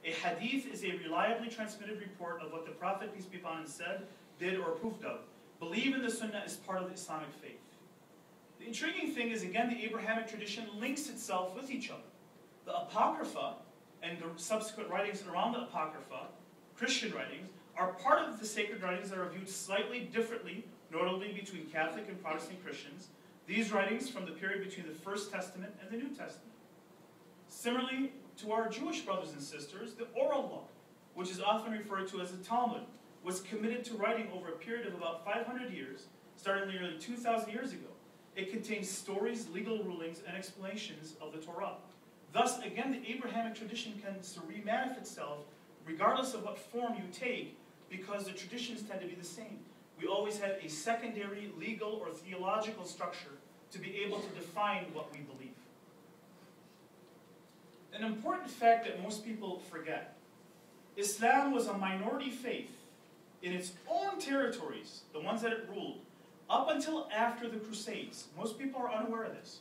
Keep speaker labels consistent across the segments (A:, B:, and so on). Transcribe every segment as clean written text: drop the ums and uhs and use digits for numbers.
A: A hadith is a reliably transmitted report of what the Prophet, peace be upon him, said, did, or approved of. Believe in the Sunnah is part of the Islamic faith. The intriguing thing is, again, the Abrahamic tradition links itself with each other. The Apocrypha and the subsequent writings around the Apocrypha, Christian writings, are part of the sacred writings that are viewed slightly differently, notably between Catholic and Protestant Christians. These writings from the period between the First Testament and the New Testament. Similarly to our Jewish brothers and sisters, the oral law, which is often referred to as the Talmud, was committed to writing over a period of about 500 years, starting nearly 2,000 years ago. It contains stories, legal rulings, and explanations of the Torah. Thus, again, the Abrahamic tradition can remanifest itself regardless of what form you take, because the traditions tend to be the same. We always have a secondary legal or theological structure to be able to define what we believe. An important fact that most people forget: Islam was a minority faith in its own territories, the ones that it ruled, up until after the Crusades. Most people are unaware of this.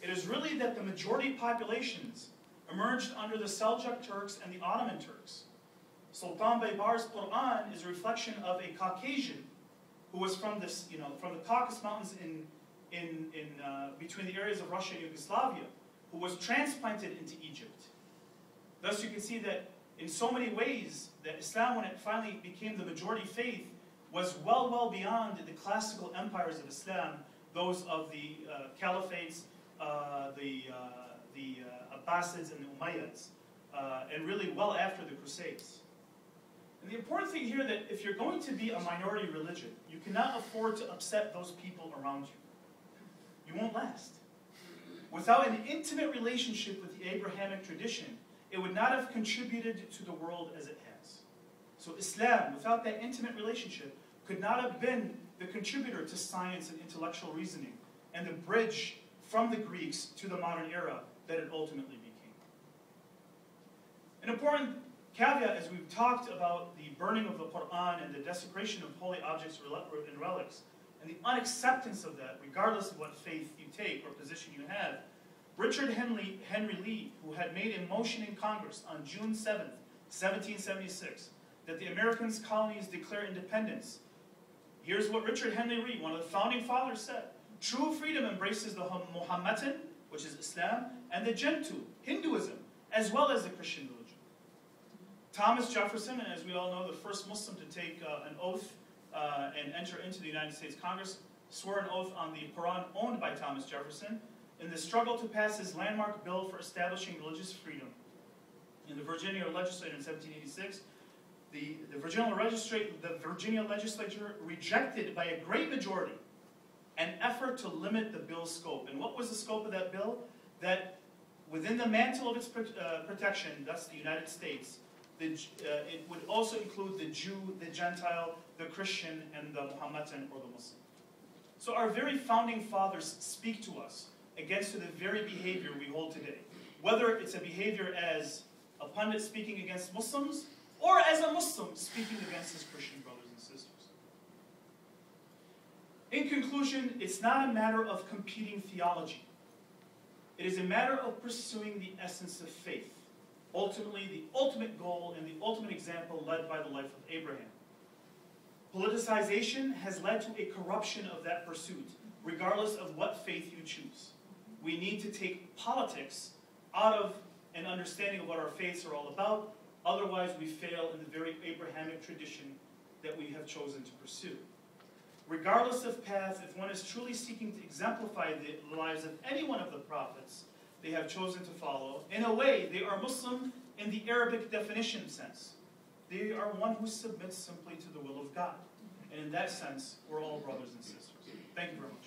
A: It is really that the majority populations emerged under the Seljuk Turks and the Ottoman Turks. Sultan Baybar's Quran is a reflection of a Caucasian who was from this, from the Caucasus Mountains between the areas of Russia and Yugoslavia, who was transplanted into Egypt. Thus, you can see that in so many ways, that Islam, when it finally became the majority faith, was well beyond the classical empires of Islam, those of the caliphates, the Abbasids and the Umayyads, and really well after the Crusades. And the important thing here that if you're going to be a minority religion, you cannot afford to upset those people around you. You won't last. Without an intimate relationship with the Abrahamic tradition, it would not have contributed to the world as it has. So Islam, without that intimate relationship, could not have been the contributor to science and intellectual reasoning, and the bridge from the Greeks to the modern era that it ultimately became. An important caveat, as we've talked about the burning of the Quran and the desecration of holy objects and relics, and the unacceptance of that, regardless of what faith you take or position you have, Richard Henry Lee, who had made a motion in Congress on June 7th, 1776, that the American colonies declare independence. Here's what Richard Henry Lee, one of the founding fathers, said: "True freedom embraces the Mohammedan, which is Islam, and the Gentoo, Hinduism, as well as the Christian religion." Thomas Jefferson, as we all know, the first Muslim to take an oath and enter into the United States Congress, swore an oath on the Quran owned by Thomas Jefferson in the struggle to pass his landmark bill for establishing religious freedom. In the Virginia legislature in 1786, the Virginia legislature rejected by a great majority an effort to limit the bill's scope. And what was the scope of that bill? That within the mantle of its protection, thus the United States, it would also include the Jew, the Gentile, the Christian, and the Mohammedan or the Muslim. So our very founding fathers speak to us against the very behavior we hold today. Whether it's a behavior as a pundit speaking against Muslims, or as a Muslim speaking against his Christian brothers and sisters. In conclusion, it's not a matter of competing theology. It is a matter of pursuing the essence of faith. Ultimately, the ultimate goal and the ultimate example led by the life of Abraham. Politicization has led to a corruption of that pursuit, regardless of what faith you choose. We need to take politics out of an understanding of what our faiths are all about. Otherwise, we fail in the very Abrahamic tradition that we have chosen to pursue. Regardless of path, if one is truly seeking to exemplify the lives of any one of the prophets they have chosen to follow, in a way, they are Muslim in the Arabic definition sense. They are one who submits simply to the will of God. And in that sense, we're all brothers and sisters. Thank you very much.